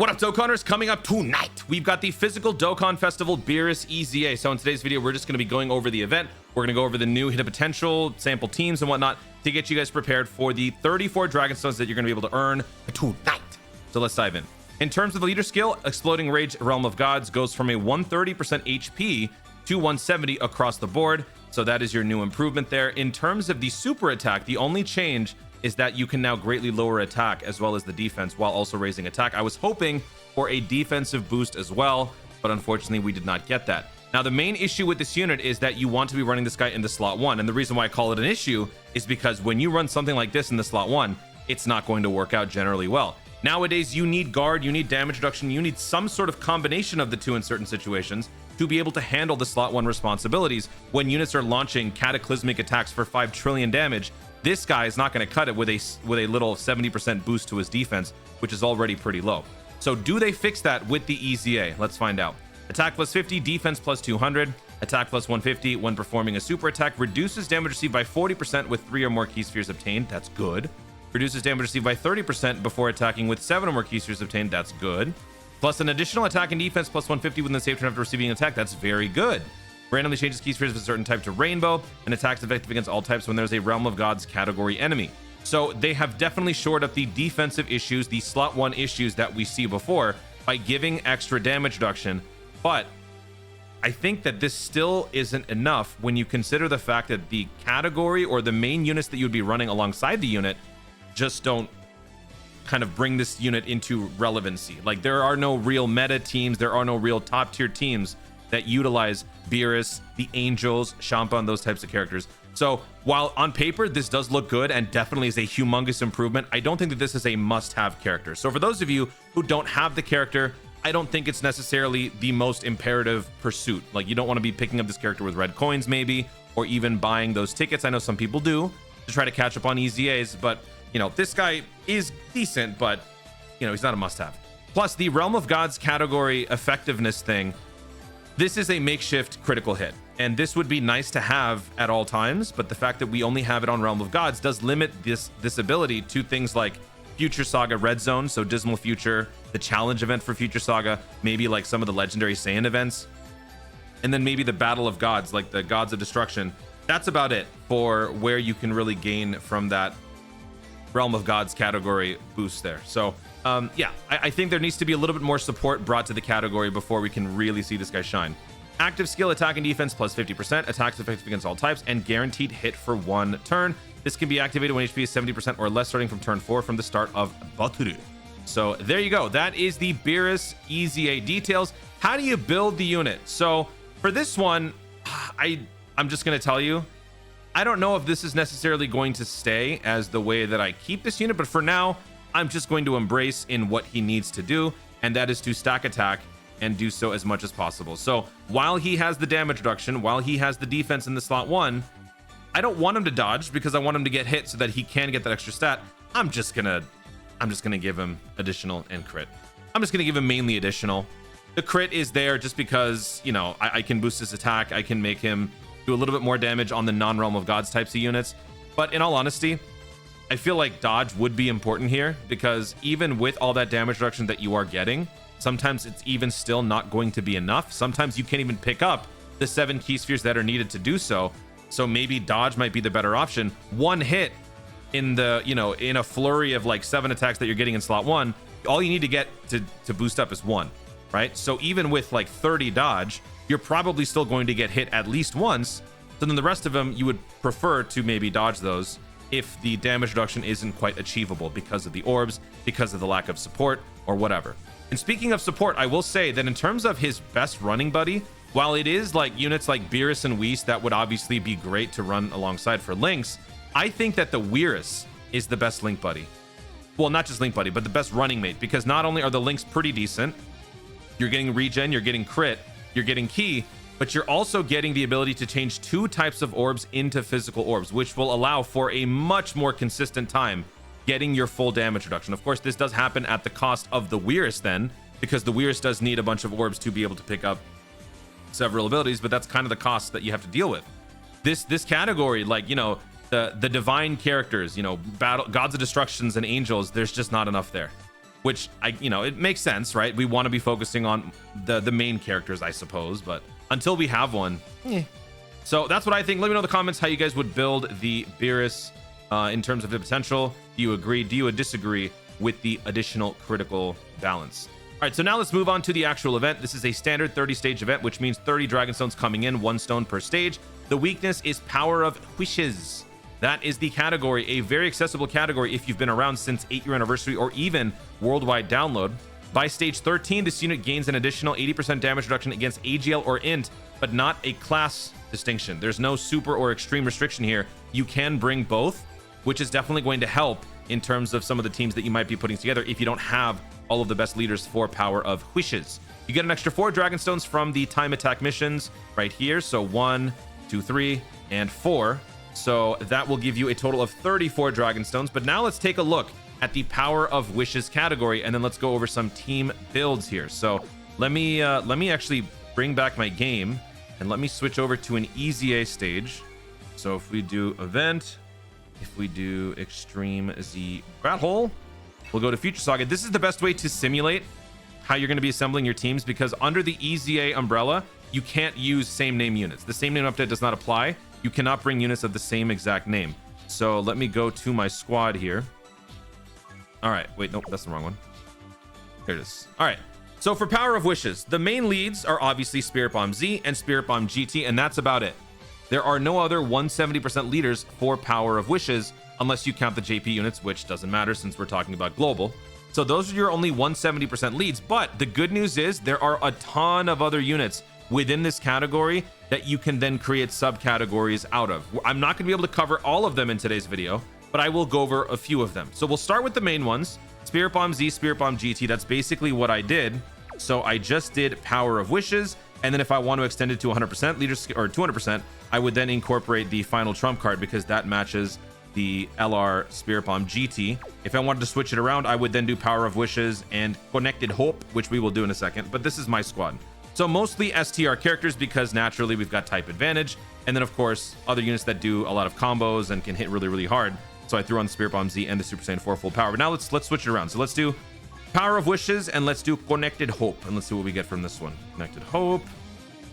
What up, Dokkanners? Coming up tonight, we've got the physical Dokkan Festival Beerus EZA. So in today's video, we're just going to be going over the event. We're going to go over the new hidden potential, sample teams and whatnot to get you guys prepared for the 34 Dragon Stones that you're going to be able to earn tonight. So let's dive in. In terms of the leader skill, Exploding Rage Realm of Gods goes from a 130% HP to 170 across the board. So that is your new improvement there. In terms of the super attack, the only change is that you can now greatly lower attack as well as the defense while also raising attack. I was hoping for a defensive boost as well, but unfortunately we did not get that. Now, the main issue with this unit is that you want to be running this guy in the slot 1. And the reason why I call it an issue is because when you run something like this in the slot 1, it's not going to work out generally well. Nowadays, you need guard, you need damage reduction, you need some sort of combination of the two in certain situations to be able to handle the slot 1 responsibilities when units are launching cataclysmic attacks for 5 trillion damage. This guy is not going to cut it with a little 70% boost to his defense, which is already pretty low. So do they fix that with the EZA? Let's find out. Attack plus 50, defense plus 200, attack plus 150 when performing a super attack, reduces damage received by 40% with 3 or more key spheres obtained. That's good. Reduces damage received by 30% before attacking with 7 or more key spheres obtained. That's good. Plus an additional attack and defense plus 150 within the save turn after receiving an attack. That's very good. Randomly changes key spheres of a certain type to rainbow and attacks effective against all types when there's a Realm of Gods category enemy. So they have definitely shored up the defensive issues, the slot 1 issues that we see before by giving extra damage reduction. But I think that this still isn't enough when you consider the fact that the category or the main units that you would be running alongside the unit just don't kind of bring this unit into relevancy. Like, there are no real meta teams, there are no real top tier teams that utilize Beerus, the Angels, Champa, and those types of characters. So while on paper this does look good and definitely is a humongous improvement, I don't think that this is a must-have character. So for those of you who don't have the character, I don't think it's necessarily the most imperative pursuit. Like, you don't want to be picking up this character with red coins maybe, or even buying those tickets. I know some people do to try to catch up on EZAs, but you know, this guy is decent, but you know, he's not a must-have. Plus the Realm of Gods category effectiveness thing, this is a makeshift critical hit, and this would be nice to have at all times, but the fact that we only have it on Realm of Gods does limit this ability to things like Future Saga Red Zone, so Dismal Future, the challenge event for Future Saga, maybe like some of the legendary Saiyan events, and then maybe the Battle of Gods, like the Gods of Destruction. That's about it for where you can really gain from that Realm of Gods category boost there. So yeah, I think there needs to be a little bit more support brought to the category before we can really see this guy shine. Active skill, attack and defense plus 50%, attacks effective against all types, and guaranteed hit for 1 turn. This can be activated when HP is 70% or less starting from turn 4 from the start of battle. So there you go. That is the Beerus EZA details. How do you build the unit? So for this one, I'm just going to tell you, I don't know if this is necessarily going to stay as the way that I keep this unit, but for now, I'm just going to embrace in what he needs to do, and that is to stack attack and do so as much as possible. So while he has the damage reduction, while he has the defense in the slot 1, I don't want him to dodge because I want him to get hit so that he can get that extra stat. I'm just gonna give him additional and crit. I'm just gonna give him mainly additional. The crit is there just because, you know, I can boost his attack. I can make him do a little bit more damage on the non-Realm of Gods types of units. But in all honesty, I feel like dodge would be important here because even with all that damage reduction that you are getting, sometimes it's even still not going to be enough. Sometimes you can't even pick up the 7 key spheres that are needed to do so. So maybe dodge might be the better option. 1 hit in the, you know, in a flurry of like 7 attacks that you're getting in slot 1, all you need to get to boost up is 1, right? So even with like 30 dodge, you're probably still going to get hit at least once. So then the rest of them, you would prefer to maybe dodge those if the damage reduction isn't quite achievable because of the orbs, because of the lack of support, or whatever. And speaking of support, I will say that in terms of his best running buddy, while it is like units like Beerus and Whis that would obviously be great to run alongside for links, I think that the Beerus is the best link buddy. Well, not just link buddy, but the best running mate, because not only are the links pretty decent, you're getting regen, you're getting crit, you're getting key, but you're also getting the ability to change 2 types of orbs into physical orbs, which will allow for a much more consistent time getting your full damage reduction. Of course, this does happen at the cost of the Beerus then, because the Beerus does need a bunch of orbs to be able to pick up several abilities, but that's kind of the cost that you have to deal with. This category, like, you know, the divine characters, you know, Gods of Destructions and Angels, there's just not enough there. which it makes sense, right? We want to be focusing on the main characters, I suppose, but until we have one, So that's what I think. Let me know in the comments how you guys would build the Beerus in terms of the potential. Do you agree? Do you disagree with the additional critical balance? All right, so now let's move on to the actual event. This is a standard 30-stage event, which means 30 Dragon Stones coming in, 1 stone per stage. The weakness is Power of Wishes. That is the category, a very accessible category if you've been around since 8-year anniversary or even worldwide download. By stage 13, this unit gains an additional 80% damage reduction against AGL or Int, but not a class distinction. There's no super or extreme restriction here. You can bring both, which is definitely going to help in terms of some of the teams that you might be putting together if you don't have all of the best leaders for Power of Wishes. You get an extra 4 Dragon Stones from the time attack missions right here. So 1, 2, 3, and 4. So that will give you a total of 34 Dragon Stones. But now let's take a look at the Power of Wishes category, and then let's go over some team builds here. So let me actually bring back my game, and let me switch over to an EZA stage. So if we do event, if we do Extreme Z Battle, we'll go to Future Saga. This is the best way to simulate how you're going to be assembling your teams, because under the EZA umbrella, you can't use same name units. The same name update does not apply. You cannot bring units of the same exact name. So let me go to my squad here. All right, wait, nope, that's the wrong one. Here it is. All right, so for Power of Wishes, the main leads are obviously Spirit Bomb Z and Spirit Bomb GT, and that's about it. There are no other 170% leaders for Power of Wishes, unless you count the JP units, which doesn't matter since we're talking about global. So those are your only 170% leads, but the good news is there are a ton of other units within this category that you can then create subcategories out of. I'm not going to be able to cover all of them in today's video, but I will go over a few of them. So we'll start with the main ones. Spirit Bomb Z, Spirit Bomb GT. That's basically what I did. So I just did Power of Wishes, and then if I want to extend it to 100% leaders or 200%, I would then incorporate the final trump card because that matches the LR Spirit Bomb GT. If I wanted to switch it around, I would then do Power of Wishes and Connected Hope, which we will do in a second, but this is my squad. So mostly STR characters because naturally we've got type advantage, and then of course other units that do a lot of combos and can hit really, really hard. So I threw on the Spirit Bomb Z and the Super Saiyan 4 full power. But now let's switch it around. So let's do Power of Wishes and let's do Connected Hope, and let's see what we get from this one. Connected Hope.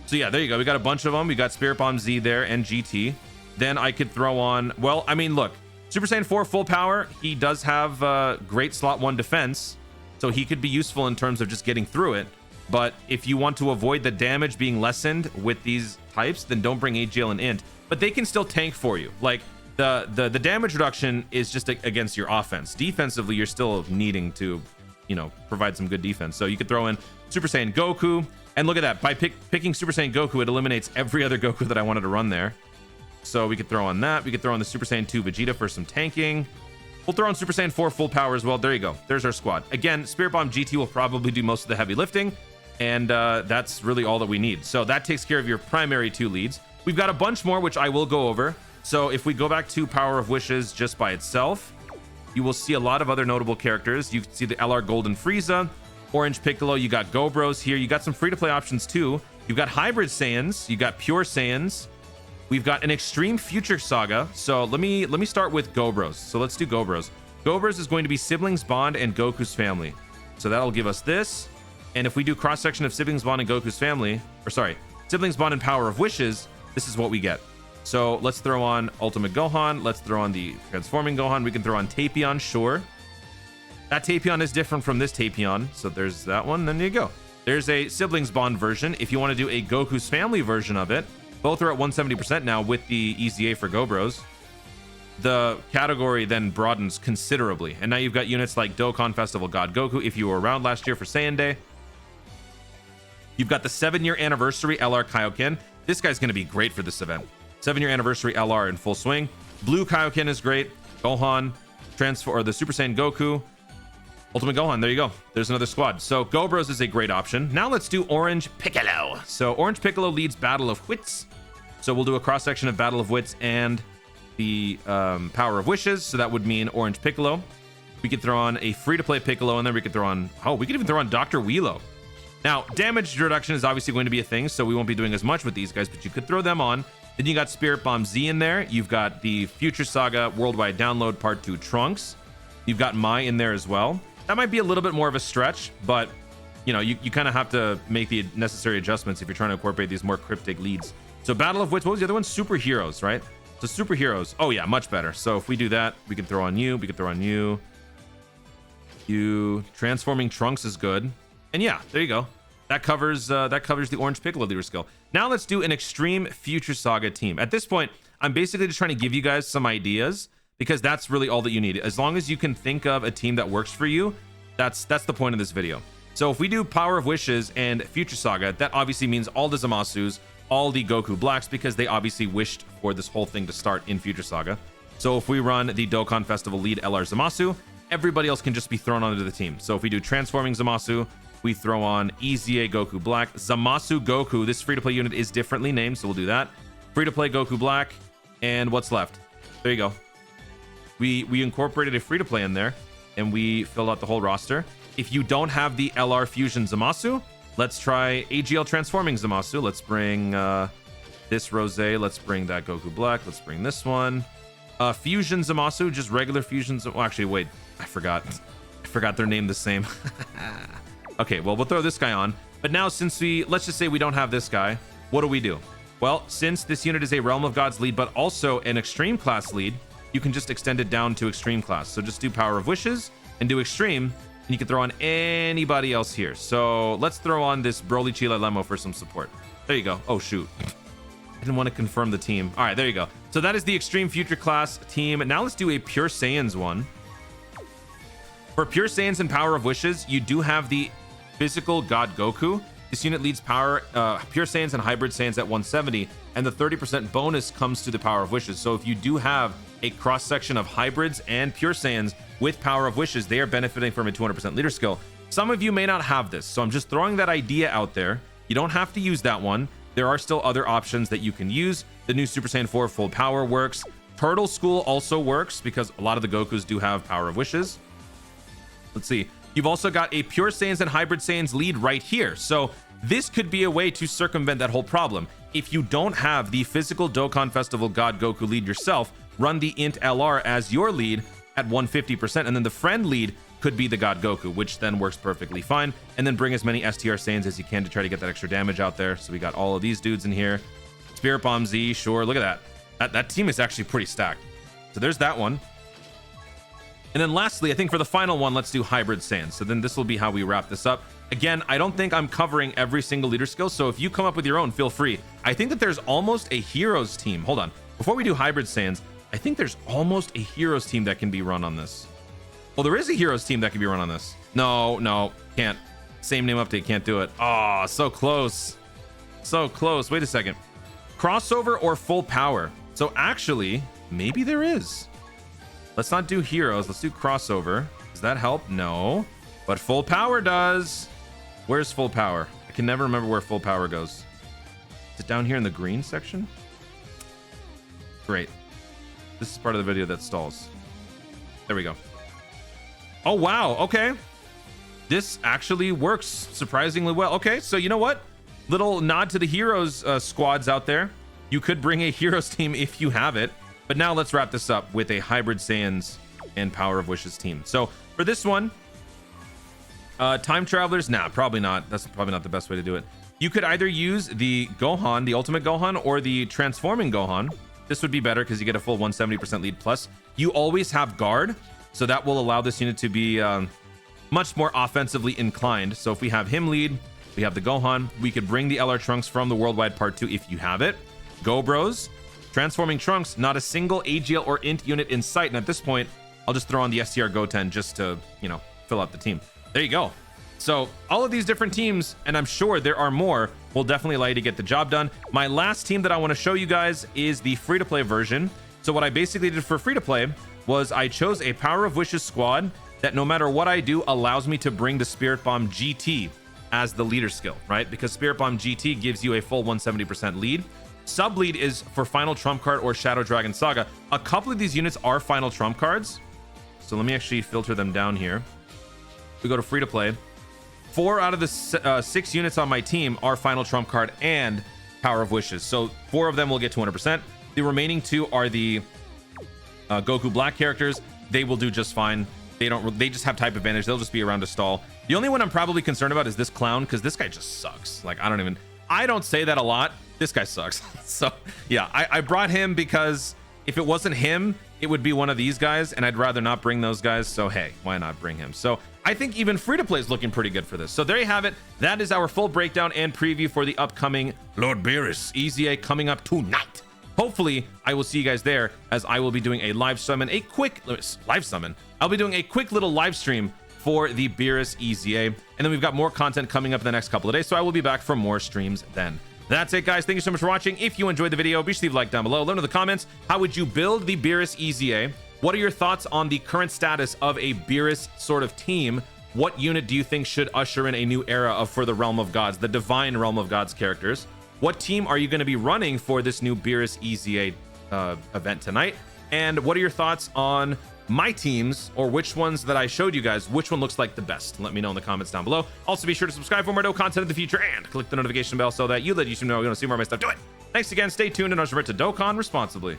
So yeah, there you go. We got a bunch of them. We got Spirit Bomb Z there and GT. Then I could throw on, well, I mean, look, Super Saiyan 4 full power. He does have great slot 1 defense, so he could be useful in terms of just getting through it. But if you want to avoid the damage being lessened with these types, then don't bring AGL and Int. But they can still tank for you. Like the damage reduction is just against your offense. Defensively, you're still needing to, provide some good defense. So you could throw in Super Saiyan Goku, and look at that. By picking Super Saiyan Goku, it eliminates every other Goku that I wanted to run there. So we could throw on that. We could throw on the Super Saiyan 2 Vegeta for some tanking. We'll throw on Super Saiyan 4 full power as well. There you go. There's our squad. Again, Spirit Bomb GT will probably do most of the heavy lifting, and that's really all that we need. So that takes care of your primary 2 leads. We've got a bunch more, which I will go over. So if we go back to Power of Wishes just by itself, you will see a lot of other notable characters. You can see the LR Golden Frieza, Orange Piccolo. You got Gobros here. You got some free-to-play options too. You've got Hybrid Saiyans. You got Pure Saiyans. We've got an Extreme Future Saga. So let me start with Gobros. So let's do Gobros. Gobros is going to be Siblings Bond and Goku's family. So that'll give us this. And if we do cross-section of Siblings Bond and Goku's family, or sorry, Siblings Bond and Power of Wishes, this is what we get. So let's throw on Ultimate Gohan. Let's throw on the Transforming Gohan. We can throw on Tapion, sure. That Tapion is different from this Tapion. So there's that one. Then there you go. There's a Siblings Bond version. If you want to do a Goku's family version of it, both are at 170% now with the EZA for Gobros. The category then broadens considerably. And now you've got units like Dokkan Festival God Goku, if you were around last year for Saiyan Day. You've got the 7-year anniversary LR Kaioken. This guy's going to be great for this event. 7-year anniversary LR in full swing. Blue Kaioken is great. Gohan, the Super Saiyan Goku, Ultimate Gohan. There you go. There's another squad. So Gobros is a great option. Now let's do Orange Piccolo. So Orange Piccolo leads Battle of Wits. So we'll do a cross section of Battle of Wits and the Power of Wishes. So that would mean Orange Piccolo. We could throw on a free-to-play Piccolo, and then we could throw on, we could even throw on Dr. Wheelo. Now, damage reduction is obviously going to be a thing, so we won't be doing as much with these guys, but you could throw them on. Then you got Spirit Bomb Z in there. You've got the Future Saga Worldwide Download Part 2 Trunks. You've got Mai in there as well. That might be a little bit more of a stretch, but you know, you kind of have to make the necessary adjustments if you're trying to incorporate these more cryptic leads. So Battle of Wits, what was the other one? Superheroes, right? So superheroes. Oh yeah, much better. So if we do that, we can throw on you. We can throw on you. Transforming Trunks is good. And yeah, there you go. That covers the Orange Piccolo leader skill. Now let's do an Extreme Future Saga team. At this point, I'm basically just trying to give you guys some ideas because that's really all that you need. As long as you can think of a team that works for you, that's the point of this video. So if we do Power of Wishes and Future Saga, that obviously means all the Zamasus, all the Goku Blacks, because they obviously wished for this whole thing to start in Future Saga. So if we run the Dokkan Festival lead LR Zamasu, everybody else can just be thrown onto the team. So if we do Transforming Zamasu, we throw on EZA Goku Black, Zamasu Goku. This free-to-play unit is differently named, so we'll do that. Free-to-play Goku Black, and what's left? There you go. We incorporated a free-to-play in there, and we filled out the whole roster. If you don't have the LR Fusion Zamasu, let's try AGL Transforming Zamasu. Let's bring this Rose. Let's bring that Goku Black. Let's bring this one. Fusion Zamasu, just regular Fusion. Well, actually, wait, I forgot. I forgot they're named the same. Okay, well, we'll throw this guy on. But now, since let's just say we don't have this guy, what do? Well, since this unit is a Realm of Gods lead, but also an Extreme class lead, you can just extend it down to Extreme class. So just do Power of Wishes and do Extreme, and you can throw on anybody else here. So let's throw on this Broly Chila Lemo for some support. There you go. Oh, shoot. I didn't want to confirm the team. All right, there you go. So that is the Extreme Future class team. Now let's do a Pure Saiyans one. For Pure Saiyans and Power of Wishes, you do have the Physical God Goku. This unit leads Pure Saiyans and Hybrid Saiyans at 170, and the 30% bonus comes to the Power of Wishes. So if you do have a cross-section of Hybrids and Pure Saiyans with Power of Wishes, they are benefiting from a 200% leader skill. Some of you may not have this, so I'm just throwing that idea out there. You don't have to use that one. There are still other options that you can use. The new Super Saiyan 4 Full Power works. Turtle School also works because a lot of the Gokus do have Power of Wishes. Let's see. You've also got a Pure Saiyans and Hybrid Saiyans lead right here. So this could be a way to circumvent that whole problem. If you don't have the physical Dokkan Festival God Goku lead yourself, run the Int LR as your lead at 150%, and then the friend lead could be the God Goku, which then works perfectly fine. And then bring as many STR Saiyans as you can to try to get that extra damage out there. So we got all of these dudes in here. Spirit Bomb Z, sure. Look at that. That team is actually pretty stacked. So there's that one. And then lastly, I think for the final one, let's do Hybrid Saiyans. So then this will be how we wrap this up. Again, I don't think I'm covering every single leader skill, so if you come up with your own, feel free. I think that there's almost a Heroes team. Hold on. Before we do Hybrid Saiyans, I think there's almost a Heroes team that can be run on this. Well, there is a Heroes team that can be run on this. No, can't. Same name update, can't do it. Oh, so close. So close. Wait a second. Crossover or Full Power? So actually, maybe there is. Let's not do Heroes. Let's do Crossover. Does that help? No. But Full Power does. Where's Full Power? I can never remember where Full Power goes. Is it down here in the green section? Great. This is part of the video that stalls. There we go. Oh, wow. Okay. This actually works surprisingly well. Okay, so you know what? Little nod to the Heroes squads out there. You could bring a Heroes team if you have it. But now let's wrap this up with a Hybrid Saiyans and Power of Wishes team. So for this one, Time Travelers, nah, probably not. That's probably not the best way to do it. You could either use the Gohan, the Ultimate Gohan, or the Transforming Gohan. This would be better because you get a full 170% lead plus. You always have Guard, so that will allow this unit to be much more offensively inclined. So if we have him lead, we have the Gohan. We could bring the LR Trunks from the Worldwide Part 2 if you have it. Go Bros. Transforming Trunks, not a single AGL or Int unit in sight. And at this point, I'll just throw on the STR Goten just to, you know, fill out the team. There you go. So all of these different teams, and I'm sure there are more, will definitely allow you to get the job done. My last team that I want to show you guys is the free-to-play version. So what I basically did for free-to-play was I chose a Power of Wishes squad that no matter what I do allows me to bring the Spirit Bomb GT as the leader skill, right? Because Spirit Bomb GT gives you a full 170% lead. Sub lead is for Final Trump Card or Shadow Dragon Saga. A couple of these units are Final Trump cards. So let me actually filter them down here. We go to free to play. 4 out of the 6 units on my team are Final Trump Card and Power of Wishes. So 4 of them will get 200%. The remaining 2 are the Goku Black characters. They will do just fine. they just have type advantage. They'll just be around to stall. The only one I'm probably concerned about is this clown, because this guy just sucks. Like, I don't say that a lot. This guy sucks. So yeah, I brought him because if it wasn't him, it would be one of these guys, and I'd rather not bring those guys. So hey, why not bring him? So I think even free-to-play is looking pretty good for this. So there you have it. That is our full breakdown and preview for the upcoming Lord Beerus EZA coming up tonight. Hopefully, I will see you guys there, as I will be doing a live summon, I'll be doing a quick little live stream for the Beerus EZA, and then we've got more content coming up in the next couple of days, so I will be back for more streams then. That's it, guys. Thank you so much for watching. If you enjoyed the video, be sure to leave a like down below. Let me know in the comments, how would you build the Beerus EZA? What are your thoughts on the current status of a Beerus sort of team? What unit do you think should usher in a new era for the Realm of Gods, the Divine Realm of Gods characters? What team are you going to be running for this new Beerus EZA event tonight? And what are your thoughts on my teams, or which ones that I showed you guys, which one looks like the best? Let me know in the comments down below. Also, be sure to subscribe for more dope content in the future, and click the notification bell so that you let YouTube know you're going to see more of my stuff. Do it! Thanks again, stay tuned, and remember to Dokkan responsibly.